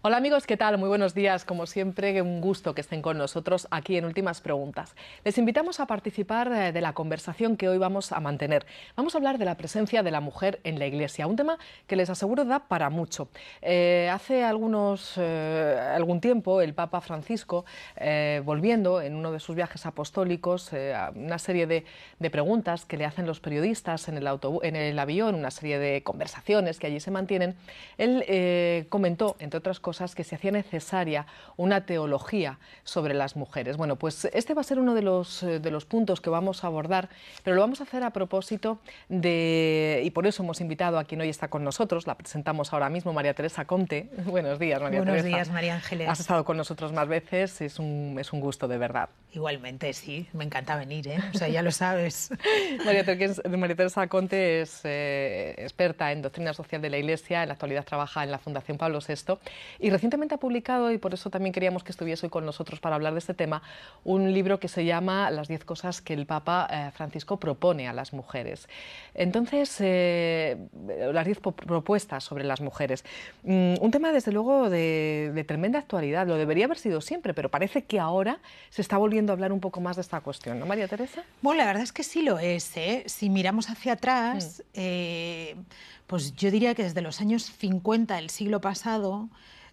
Hola amigos, ¿qué tal? Muy buenos días. Como siempre, un gusto que estén con nosotros aquí en Últimas Preguntas. Les invitamos a participar de la conversación que hoy vamos a mantener. Vamos a hablar de la presencia de la mujer en la Iglesia, un tema que les aseguro da para mucho. Hace algún tiempo el Papa Francisco, volviendo en uno de sus viajes apostólicos, a una serie de preguntas que le hacen los periodistas en el avión, una serie de conversaciones que allí se mantienen, él comentó, entre otras cosas, que se hacía necesaria una teología sobre las mujeres. Bueno, pues este va a ser uno de los puntos que vamos a abordar, pero lo vamos a hacer a propósito y por eso hemos invitado a quien hoy está con nosotros, la presentamos ahora mismo, María Teresa Conte. Buenos días, María Teresa. Buenos días, María Ángeles. Has estado con nosotros más veces, es un gusto de verdad. Igualmente, sí, me encanta venir, ¿eh? O sea, ya lo sabes. María Teresa Conte es experta en doctrina social de la Iglesia, en la actualidad trabaja en la Fundación Pablo VI y recientemente ha publicado, y por eso también queríamos que estuviese hoy con nosotros para hablar de este tema, un libro que se llama Las 10 cosas que el Papa Francisco propone a las mujeres. Entonces, las 10 propuestas sobre las mujeres. Un tema, desde luego, de tremenda actualidad. Lo debería haber sido siempre, pero parece que ahora se está volviendo a hablar un poco más de esta cuestión, ¿no, María Teresa? Bueno, la verdad es que sí lo es, ¿eh? Si miramos hacia atrás, pues yo diría que desde los años 50 del siglo pasado,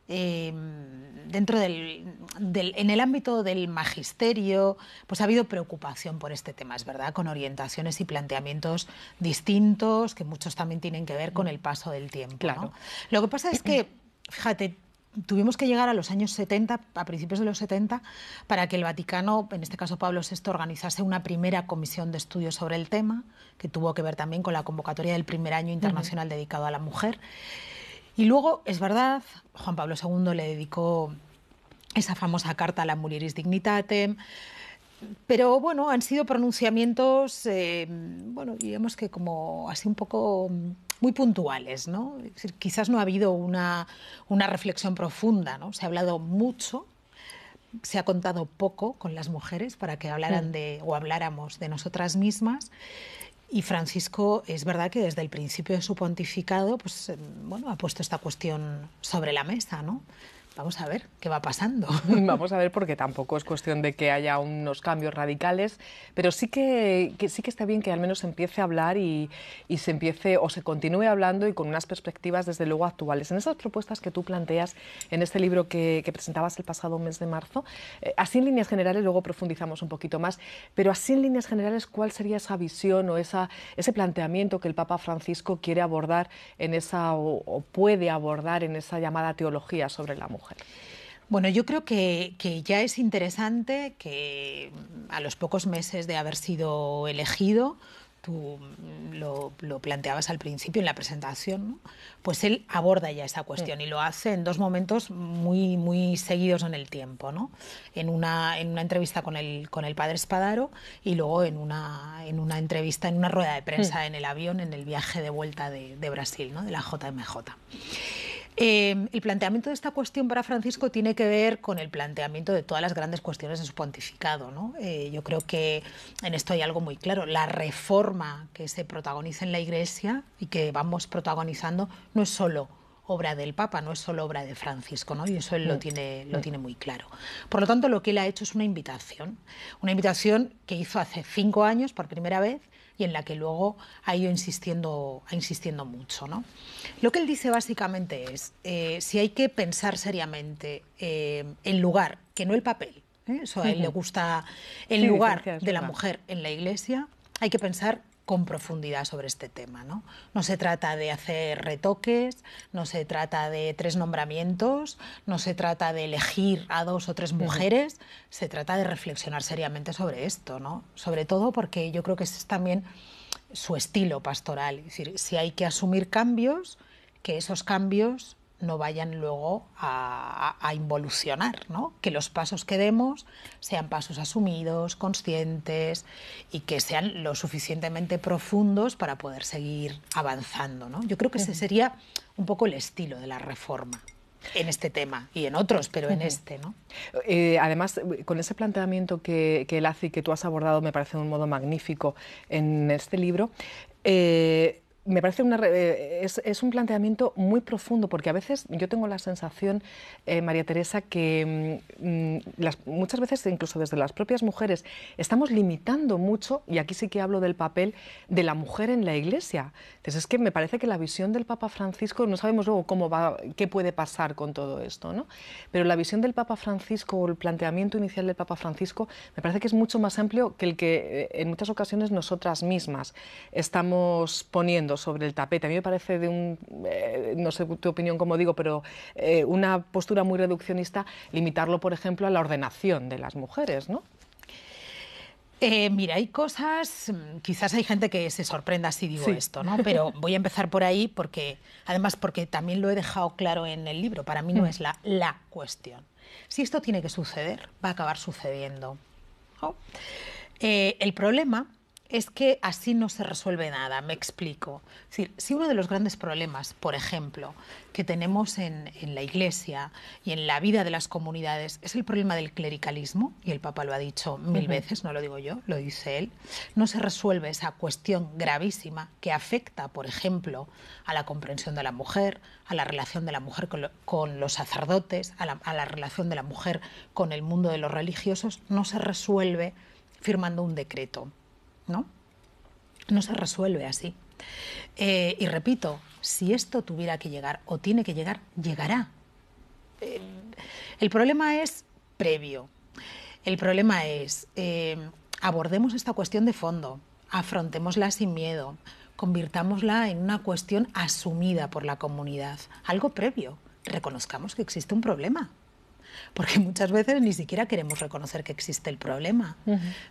dentro en el ámbito del magisterio, pues ha habido preocupación por este tema, es verdad, con orientaciones y planteamientos distintos, que muchos también tienen que ver con el paso del tiempo, Claro. ¿no? Lo que pasa es que, fíjate, tuvimos que llegar a los años 70, a principios de los 70, para que el Vaticano, en este caso Pablo VI, organizase una primera comisión de estudios sobre el tema, que tuvo que ver también con la convocatoria del primer año internacional dedicado a la mujer. Y luego, es verdad, Juan Pablo II le dedicó esa famosa carta a la Mulieris Dignitatem, pero bueno, han sido pronunciamientos, bueno, digamos que como así un poco muy puntuales, ¿no? Es decir, quizás no ha habido una reflexión profunda, ¿no? Se ha hablado mucho, se ha contado poco con las mujeres para que hablaran o habláramos de nosotras mismas. Y Francisco, es verdad que desde el principio de su pontificado, pues bueno, ha puesto esta cuestión sobre la mesa, ¿no? Vamos a ver qué va pasando. Vamos a ver, porque tampoco es cuestión de que haya unos cambios radicales, pero sí que está bien que al menos se empiece a hablar y se empiece o se continúe hablando y con unas perspectivas desde luego actuales. En esas propuestas que tú planteas en este libro que presentabas el pasado mes de marzo, así en líneas generales, luego profundizamos un poquito más, pero así en líneas generales, ¿cuál sería esa visión o ese planteamiento que el Papa Francisco quiere abordar en esa o puede abordar en esa llamada teología sobre la mujer? Bueno, yo creo que ya es interesante que a los pocos meses de haber sido elegido, tú lo planteabas al principio en la presentación, ¿no? Pues él aborda ya esa cuestión y lo hace en dos momentos muy, muy seguidos en el tiempo, ¿no? En una entrevista con el padre Spadaro y luego en una entrevista, en una rueda de prensa en el avión, en el viaje de vuelta de Brasil, ¿no? De la JMJ. El planteamiento de esta cuestión para Francisco tiene que ver con el planteamiento de todas las grandes cuestiones de su pontificado, ¿no? Yo creo que en esto hay algo muy claro. La reforma que se protagoniza en la Iglesia y que vamos protagonizando no es solo obra del Papa, no es solo obra de Francisco, ¿no? Y eso él lo tiene muy claro. Por lo tanto, lo que él ha hecho es una invitación que hizo hace 5 años por primera vez y en la que luego ha ido insistiendo mucho, ¿no? Lo que él dice básicamente es, si hay que pensar seriamente el lugar, que no el papel, eso a él le gusta, el lugar de la mujer en la Iglesia, hay que pensar con profundidad sobre este tema, ¿no? No se trata de hacer retoques, no se trata de 3 nombramientos, no se trata de elegir a 2 o 3 mujeres, se trata de reflexionar seriamente sobre esto, ¿no? Sobre todo porque yo creo que ese es también su estilo pastoral, es decir, si hay que asumir cambios, que esos cambios no vayan luego a involucionar, ¿no? Que los pasos que demos sean pasos asumidos, conscientes y que sean lo suficientemente profundos para poder seguir avanzando, ¿no? Yo creo que ese sería un poco el estilo de la reforma en este tema y en otros, pero en este, ¿no? Además, con ese planteamiento que él hace y que tú has abordado, me parece de un modo magnífico en este libro, Me parece es un planteamiento muy profundo, porque a veces yo tengo la sensación, María Teresa, que muchas veces, incluso desde las propias mujeres, estamos limitando mucho, y aquí sí que hablo del papel de la mujer en la Iglesia. Entonces es que me parece que la visión del Papa Francisco, no sabemos luego qué puede pasar con todo esto, ¿no? Pero la visión del Papa Francisco, o el planteamiento inicial del Papa Francisco, me parece que es mucho más amplio que el que en muchas ocasiones nosotras mismas estamos poniendo sobre el tapete. A mí me parece no sé tu opinión como digo, pero una postura muy reduccionista limitarlo, por ejemplo, a la ordenación de las mujeres, ¿no? Mira, hay cosas, quizás hay gente que se sorprenda si digo esto, ¿no? Pero voy a empezar por ahí porque también lo he dejado claro en el libro, para mí no es la cuestión. Si esto tiene que suceder, va a acabar sucediendo, ¿no? El problema es que así no se resuelve nada, me explico. Es decir, si uno de los grandes problemas, por ejemplo, que tenemos en la Iglesia y en la vida de las comunidades es el problema del clericalismo, y el Papa lo ha dicho mil veces, no lo digo yo, lo dice él, no se resuelve esa cuestión gravísima que afecta, por ejemplo, a la comprensión de la mujer, a la relación de la mujer con los sacerdotes, a la relación de la mujer con el mundo de los religiosos, no se resuelve firmando un decreto. ¿No? No se resuelve así. Y repito, si esto tuviera que llegar o tiene que llegar, llegará. El problema es previo. El problema es abordemos esta cuestión de fondo, afrontémosla sin miedo, convirtámosla en una cuestión asumida por la comunidad, algo previo. Reconozcamos que existe un problema. Porque muchas veces ni siquiera queremos reconocer que existe el problema.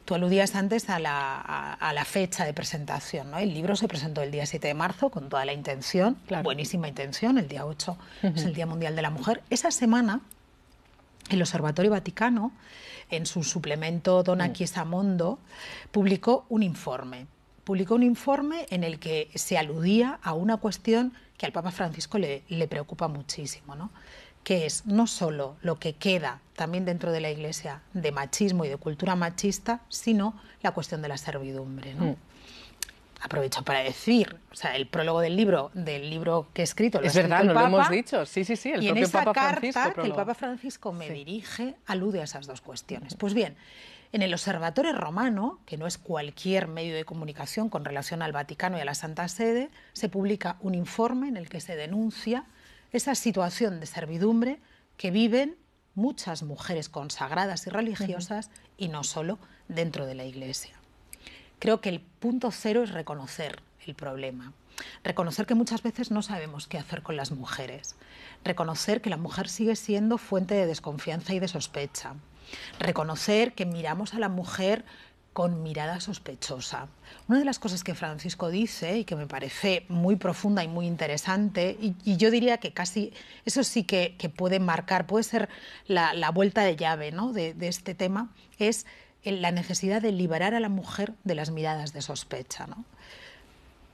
Tú aludías antes a la fecha de presentación, ¿no? El libro se presentó el día 7 de marzo con toda la intención, buenísima intención, el día 8 es el Día Mundial de la Mujer. Esa semana, el Observatorio Vaticano, en su suplemento Donna Chiesa Mondo, publicó un informe. Publicó un informe en el que se aludía a una cuestión que al Papa Francisco le preocupa muchísimo, ¿no? Que es no solo lo que queda también dentro de la Iglesia de machismo y de cultura machista, sino la cuestión de la servidumbre, ¿no? Aprovecho para decir, o sea, el prólogo del libro que he escrito, es verdad, no lo hemos dicho, sí, el y propio en esa Papa carta Francisco que el Papa Francisco me dirige, alude a esas dos cuestiones. Pues bien, en el Observatorio Romano, que no es cualquier medio de comunicación con relación al Vaticano y a la Santa Sede, se publica un informe en el que se denuncia esa situación de servidumbre que viven muchas mujeres consagradas y religiosas y no solo dentro de la Iglesia. Creo que el punto cero es reconocer el problema, reconocer que muchas veces no sabemos qué hacer con las mujeres, reconocer que la mujer sigue siendo fuente de desconfianza y de sospecha, reconocer que miramos a la mujer con mirada sospechosa. Una de las cosas que Francisco dice y que me parece muy profunda y muy interesante, y yo diría que casi eso sí que puede marcar, puede ser la vuelta de llave, ¿no? de este tema, es la necesidad de liberar a la mujer de las miradas de sospecha, ¿no?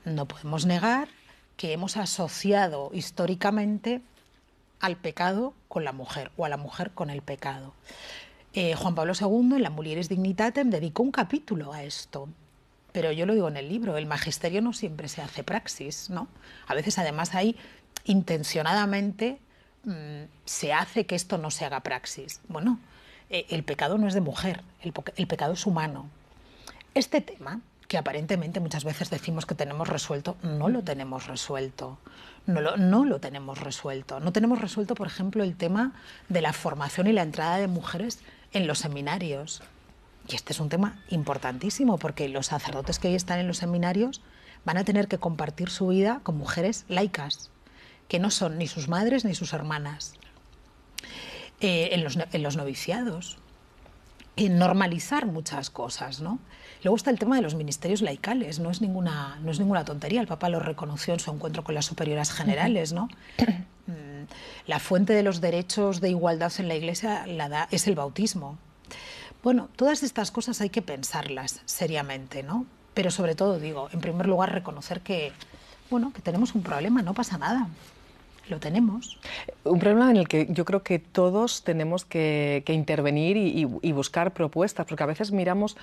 No podemos negar que hemos asociado históricamente al pecado con la mujer o a la mujer con el pecado. Juan Pablo II, en la Mulieris Dignitatem, dedicó un capítulo a esto. Pero yo lo digo en el libro, el magisterio no siempre se hace praxis, ¿no? A veces, además, intencionadamente se hace que esto no se haga praxis. Bueno, el pecado no es de mujer, el pecado es humano. Este tema, que aparentemente muchas veces decimos que tenemos resuelto, no lo tenemos resuelto. No lo tenemos resuelto. No tenemos resuelto, por ejemplo, el tema de la formación y la entrada de mujeres en los seminarios. Y este es un tema importantísimo porque los sacerdotes que hoy están en los seminarios van a tener que compartir su vida con mujeres laicas, que no son ni sus madres ni sus hermanas. En los noviciados. Normalizar muchas cosas, ¿no? Luego está el tema de los ministerios laicales, no es ninguna tontería, el Papa lo reconoció en su encuentro con las superioras generales, ¿no? La fuente de los derechos de igualdad en la Iglesia es el bautismo. Bueno, todas estas cosas hay que pensarlas seriamente, ¿no? Pero sobre todo, digo, en primer lugar, reconocer que tenemos un problema, no pasa nada. lo tenemos. Un problema en el que yo creo que todos tenemos que intervenir y buscar propuestas, porque a veces miramos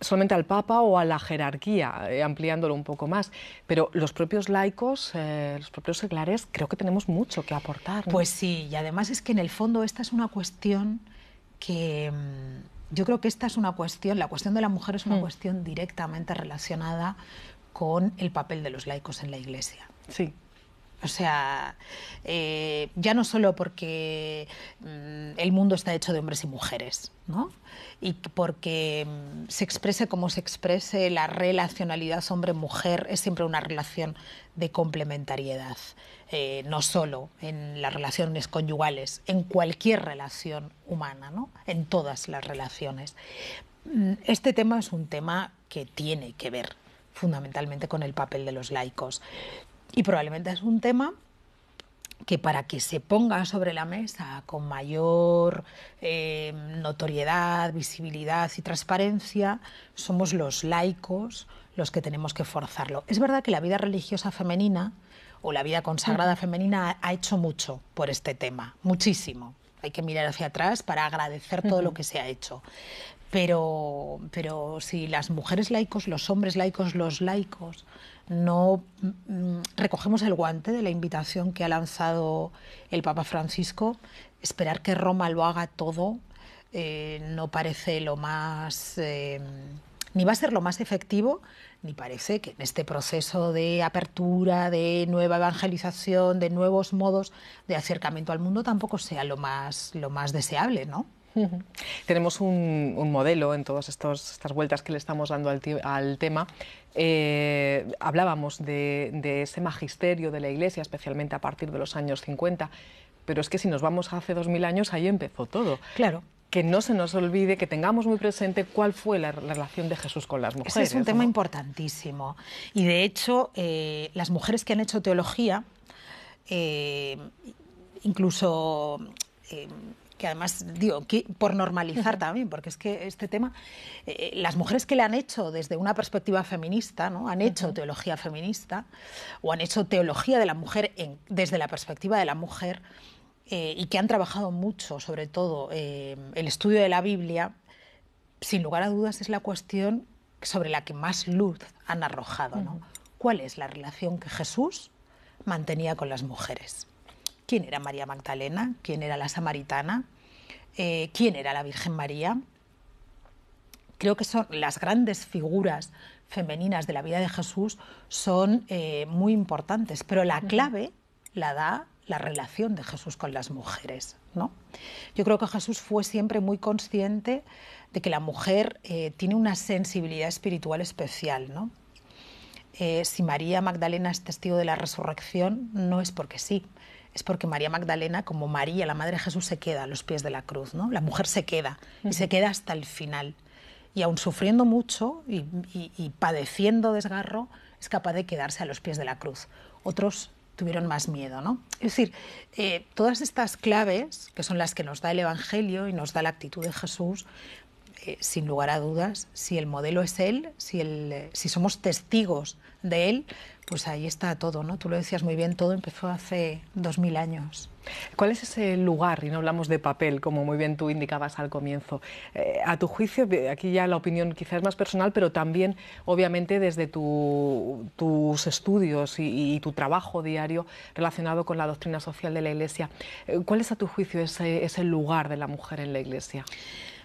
solamente al Papa o a la jerarquía, ampliándolo un poco más, pero los propios laicos, los propios seglares, creo que tenemos mucho que aportar, ¿no? Pues sí, y además es que en el fondo esta es una cuestión que yo creo que esta es una cuestión, la cuestión de la mujer es una cuestión directamente relacionada con el papel de los laicos en la Iglesia. Sí. O sea, ya no solo porque el mundo está hecho de hombres y mujeres, ¿no? Y porque se exprese como se exprese, la relacionalidad hombre-mujer es siempre una relación de complementariedad, no solo en las relaciones conyugales, en cualquier relación humana, ¿no? En todas las relaciones. Este tema es un tema que tiene que ver fundamentalmente con el papel de los laicos. Y probablemente es un tema que para que se ponga sobre la mesa con mayor notoriedad, visibilidad y transparencia, somos los laicos los que tenemos que forzarlo. Es verdad que la vida religiosa femenina o la vida consagrada femenina ha hecho mucho por este tema, muchísimo. Hay que mirar hacia atrás para agradecer todo lo que se ha hecho. Pero si las mujeres laicos, los hombres laicos, los laicos, no recogemos el guante de la invitación que ha lanzado el Papa Francisco, esperar que Roma lo haga todo no parece lo más... ni va a ser lo más efectivo, ni parece que en este proceso de apertura, de nueva evangelización, de nuevos modos de acercamiento al mundo tampoco sea lo más deseable, ¿no? Tenemos un modelo en todas estas vueltas que le estamos dando al tema. Hablábamos de ese magisterio de la Iglesia, especialmente a partir de los años 50, pero es que si nos vamos hace 2000 años, ahí empezó todo. Claro. Que no se nos olvide, que tengamos muy presente cuál fue la relación de Jesús con las mujeres. Ese es un tema ¿no? importantísimo. Y de hecho, las mujeres que han hecho teología, incluso... que además, digo, que por normalizar también, porque es que este tema, las mujeres que le han hecho desde una perspectiva feminista, ¿no? Han hecho teología feminista o han hecho teología de la mujer desde la perspectiva de la mujer y que han trabajado mucho, sobre todo, el estudio de la Biblia, sin lugar a dudas es la cuestión sobre la que más luz han arrojado, ¿no? ¿Cuál es la relación que Jesús mantenía con las mujeres? ¿Quién era María Magdalena? ¿Quién era la samaritana? ¿Quién era la Virgen María? Creo que son las grandes figuras femeninas de la vida de Jesús, son muy importantes, pero la clave la da la relación de Jesús con las mujeres, ¿no? Yo creo que Jesús fue siempre muy consciente de que la mujer tiene una sensibilidad espiritual especial, ¿no? Si María Magdalena es testigo de la resurrección, no es porque sí, es porque María Magdalena, como María, la madre de Jesús, se queda a los pies de la cruz, ¿no? La mujer se queda, y se queda hasta el final. Y aun sufriendo mucho y padeciendo desgarro, es capaz de quedarse a los pies de la cruz. Otros tuvieron más miedo, ¿no? Es decir, todas estas claves, que son las que nos da el Evangelio y nos da la actitud de Jesús, sin lugar a dudas, si el modelo es Él, si somos testigos de Él, pues ahí está todo, ¿no? Tú lo decías muy bien, todo empezó hace 2000 años. ¿Cuál es ese lugar? Y no hablamos de papel, como muy bien tú indicabas al comienzo. A tu juicio, aquí ya la opinión quizás más personal, pero también, obviamente, desde tus estudios y tu trabajo diario relacionado con la doctrina social de la Iglesia, ¿cuál es a tu juicio ese lugar de la mujer en la Iglesia?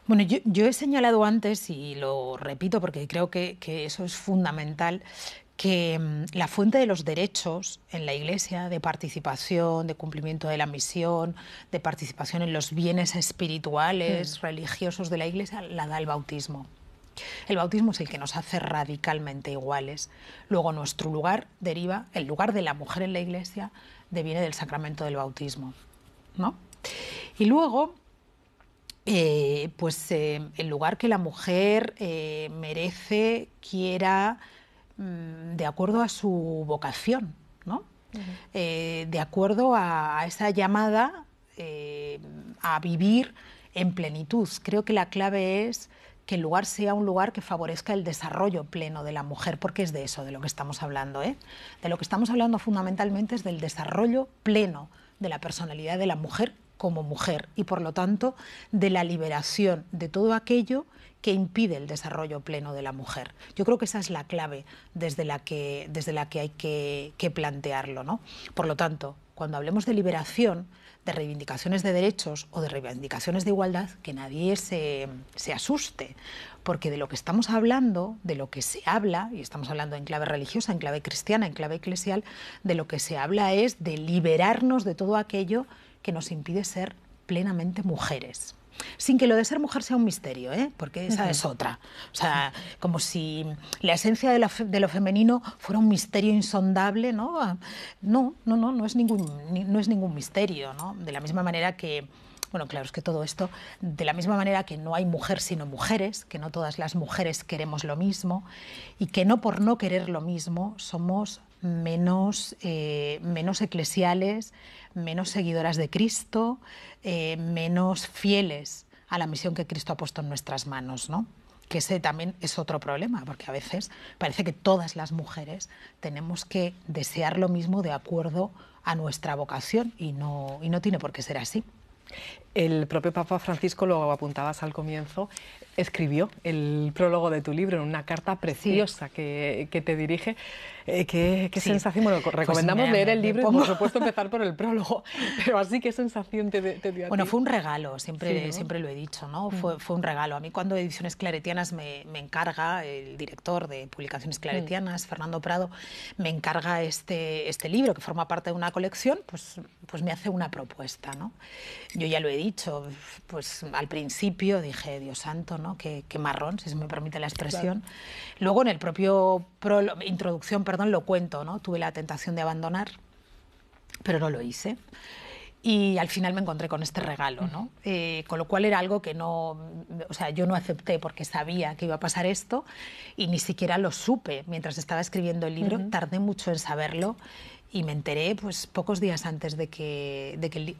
Bueno, yo he señalado antes, y lo repito porque creo que eso es fundamental, que la fuente de los derechos en la Iglesia, de participación, de cumplimiento de la misión, de participación en los bienes espirituales, religiosos de la Iglesia, la da el bautismo. El bautismo es el que nos hace radicalmente iguales. Luego nuestro lugar deriva, el lugar de la mujer en la Iglesia deviene del sacramento del bautismo, ¿no? Y luego, el lugar que la mujer merece, quiera, de acuerdo a su vocación, ¿no? De acuerdo a esa llamada a vivir en plenitud. Creo que la clave es que el lugar sea un lugar que favorezca el desarrollo pleno de la mujer, porque es de eso de lo que estamos hablando, ¿eh? De lo que estamos hablando fundamentalmente es del desarrollo pleno de la personalidad de la mujer como mujer y, por lo tanto, de la liberación de todo aquello que impide el desarrollo pleno de la mujer. Yo creo que esa es la clave desde la que hay que plantearlo, ¿no? Por lo tanto, cuando hablemos de liberación, de reivindicaciones de derechos o de reivindicaciones de igualdad, que nadie se asuste, porque de lo que estamos hablando, de lo que se habla, y estamos hablando en clave religiosa, en clave cristiana, en clave eclesial, de lo que se habla es de liberarnos de todo aquello que nos impide ser plenamente mujeres. Sin que lo de ser mujer sea un misterio, ¿eh? Porque esa es otra. O sea, como si la esencia de lo femenino fuera un misterio insondable, ¿no? No es ningún misterio, ¿no? De la misma manera que, bueno, claro, es que todo esto, de la misma manera que no hay mujer sino mujeres, que no todas las mujeres queremos lo mismo y que no por no querer lo mismo somos menos eclesiales, menos seguidoras de Cristo, menos fieles a la misión que Cristo ha puesto en nuestras manos, ¿no? Que ese también es otro problema, porque a veces parece que todas las mujeres tenemos que desear lo mismo de acuerdo a nuestra vocación y no tiene por qué ser así. El propio Papa Francisco, lo apuntabas al comienzo, escribió el prólogo de tu libro en una carta preciosa que te dirige. ¿Qué sensación? Bueno, recomendamos leer el libro y, por supuesto, empezar por el prólogo. Pero así, ¿qué sensación te dio a ti? Bueno, fue un regalo, siempre, Sí, ¿no? siempre lo he dicho, ¿no? Fue un regalo. A mí, cuando Ediciones Claretianas me encarga, el director de Publicaciones Claretianas, Fernando Prado, me encarga este libro, que forma parte de una colección, pues me hace una propuesta, ¿no? Yo ya lo he dicho, pues al principio dije, Dios santo, ¿no? Qué marrón, si se me permite la expresión. Claro. Luego, en el propio introducción, lo cuento, ¿no? Tuve la tentación de abandonar, pero no lo hice. Y al final me encontré con este regalo, ¿no? Con lo cual era algo que yo no acepté porque sabía que iba a pasar esto y ni siquiera lo supe mientras estaba escribiendo el libro. Tardé mucho en saberlo y me enteré pues pocos días antes de que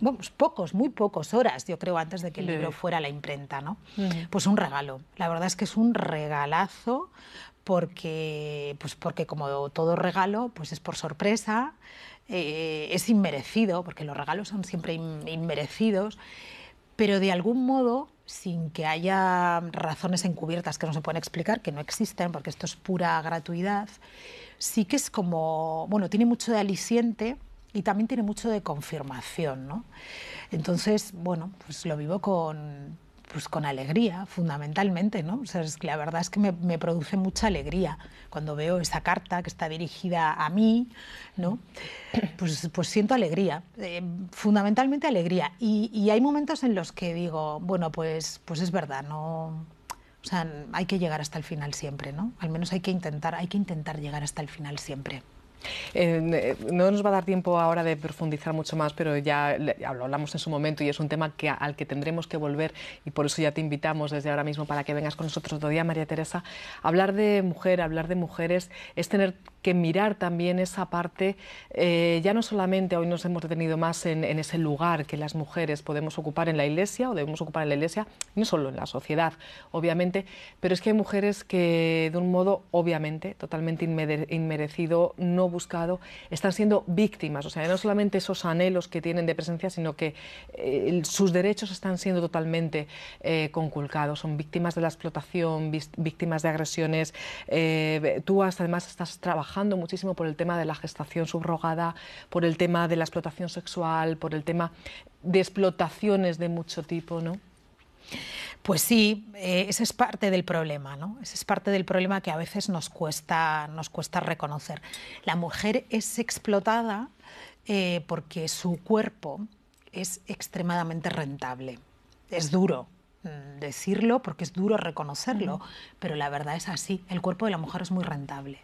muy pocas horas, yo creo, antes de que el libro fuera a la imprenta, ¿no? Pues un regalo. La verdad es que es un regalazo porque como todo regalo, pues es por sorpresa. Es inmerecido, porque los regalos son siempre inmerecidos, pero de algún modo, sin que haya razones encubiertas que no se pueden explicar, que no existen, porque esto es pura gratuidad, sí que es como, bueno, tiene mucho de aliciente y también tiene mucho de confirmación, ¿no? Entonces, bueno, pues lo vivo con alegría, fundamentalmente, ¿no? O sea, la verdad es que me produce mucha alegría cuando veo esa carta que está dirigida a mí, ¿no? Pues siento alegría, fundamentalmente alegría. Y hay momentos en los que digo, bueno, pues es verdad, no... O sea, hay que llegar hasta el final siempre, ¿no? Al menos hay que intentar llegar hasta el final siempre. No nos va a dar tiempo ahora de profundizar mucho más, pero ya lo hablamos en su momento y es un tema al que tendremos que volver y por eso ya te invitamos desde ahora mismo para que vengas con nosotros otro día, María Teresa. Hablar de mujer, hablar de mujeres es tener que mirar también esa parte, ya no solamente hoy nos hemos detenido más en ese lugar que las mujeres podemos ocupar en la Iglesia o debemos ocupar en la Iglesia, no solo en la sociedad, obviamente, pero es que hay mujeres que de un modo, obviamente, totalmente inmerecido, no buscado, están siendo víctimas, o sea, no solamente esos anhelos que tienen de presencia, sino que sus derechos están siendo totalmente conculcados, son víctimas de la explotación, víctimas de agresiones. Tú además estás trabajando muchísimo por el tema de la gestación subrogada, por el tema de la explotación sexual, por el tema de explotaciones de mucho tipo, ¿no? Pues sí, ese es parte del problema, ¿no? Ese es parte del problema que a veces nos cuesta reconocer. La mujer es explotada porque su cuerpo es extremadamente rentable. Es duro decirlo porque es duro reconocerlo, pero la verdad es así. El cuerpo de la mujer es muy rentable.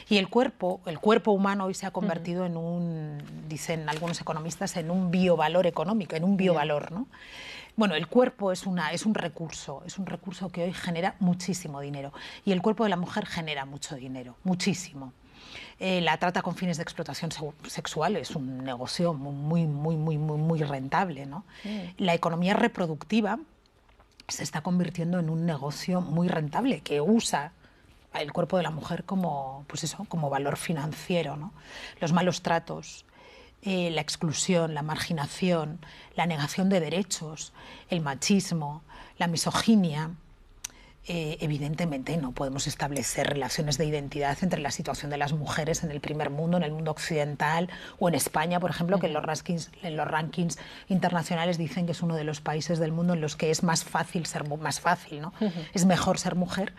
Y el cuerpo humano hoy se ha convertido en un, dicen algunos economistas, en un biovalor económico, en un biovalor, ¿no? Bueno, el cuerpo es un recurso que hoy genera muchísimo dinero y el cuerpo de la mujer genera mucho dinero, muchísimo. La trata con fines de explotación sexual es un negocio muy rentable, ¿no? La economía reproductiva se está convirtiendo en un negocio muy rentable que usa el cuerpo de la mujer como, pues eso, como valor financiero, ¿no? Los malos tratos, la exclusión, la marginación, la negación de derechos, el machismo, la misoginia. Evidentemente no podemos establecer relaciones de identidad entre la situación de las mujeres en el primer mundo, en el mundo occidental o en España, por ejemplo, que en los rankings internacionales dicen que es uno de los países del mundo en los que es más fácil ¿no? Es mejor ser mujer,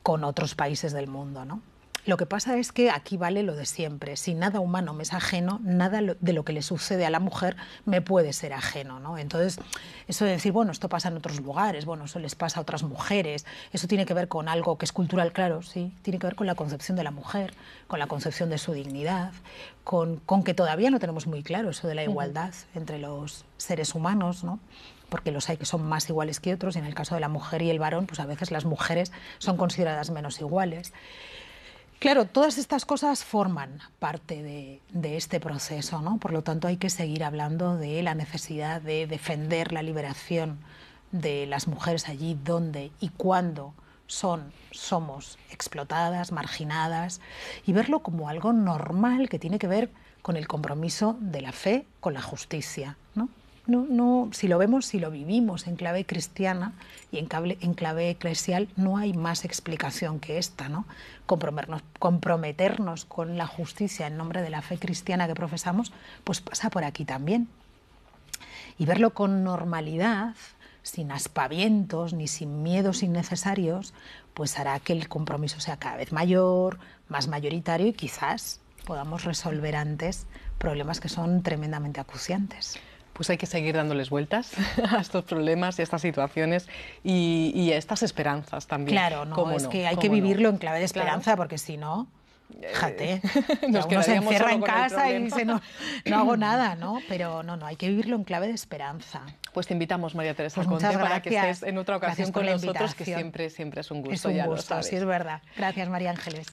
con otros países del mundo, ¿no? Lo que pasa es que aquí vale lo de siempre. Si nada humano me es ajeno, nada de lo que le sucede a la mujer me puede ser ajeno, ¿no? Entonces, eso de decir, bueno, esto pasa en otros lugares, bueno, eso les pasa a otras mujeres, eso tiene que ver con algo que es cultural, claro, sí, tiene que ver con la concepción de la mujer, con la concepción de su dignidad, con que todavía no tenemos muy claro eso de la igualdad entre los seres humanos, ¿no? Porque los hay que son más iguales que otros, y en el caso de la mujer y el varón, pues a veces las mujeres son consideradas menos iguales. Claro, todas estas cosas forman parte de este proceso, ¿no? Por lo tanto, hay que seguir hablando de la necesidad de defender la liberación de las mujeres allí donde y cuando somos explotadas, marginadas, y verlo como algo normal que tiene que ver con el compromiso de la fe con la justicia, ¿no? No, si lo vemos, si lo vivimos en clave cristiana y en clave eclesial, no hay más explicación que esta, ¿no? Comprometernos con la justicia en nombre de la fe cristiana que profesamos, pues pasa por aquí también. Y verlo con normalidad, sin aspavientos ni sin miedos innecesarios, pues hará que el compromiso sea cada vez mayor, más mayoritario, y quizás podamos resolver antes problemas que son tremendamente acuciantes. Pues hay que seguir dándoles vueltas a estos problemas y a estas situaciones y a estas esperanzas también. Claro, no, es que hay que vivirlo en clave de esperanza, claro, porque si no, fíjate, uno se encierra en casa y dice, no hago nada, ¿no? Pero no, hay que vivirlo en clave de esperanza. Pues te invitamos, María Teresa Pues Conte, para que estés en otra ocasión con nosotros, que siempre es un gusto. Es un gusto, sí, es verdad. Gracias, María Ángeles.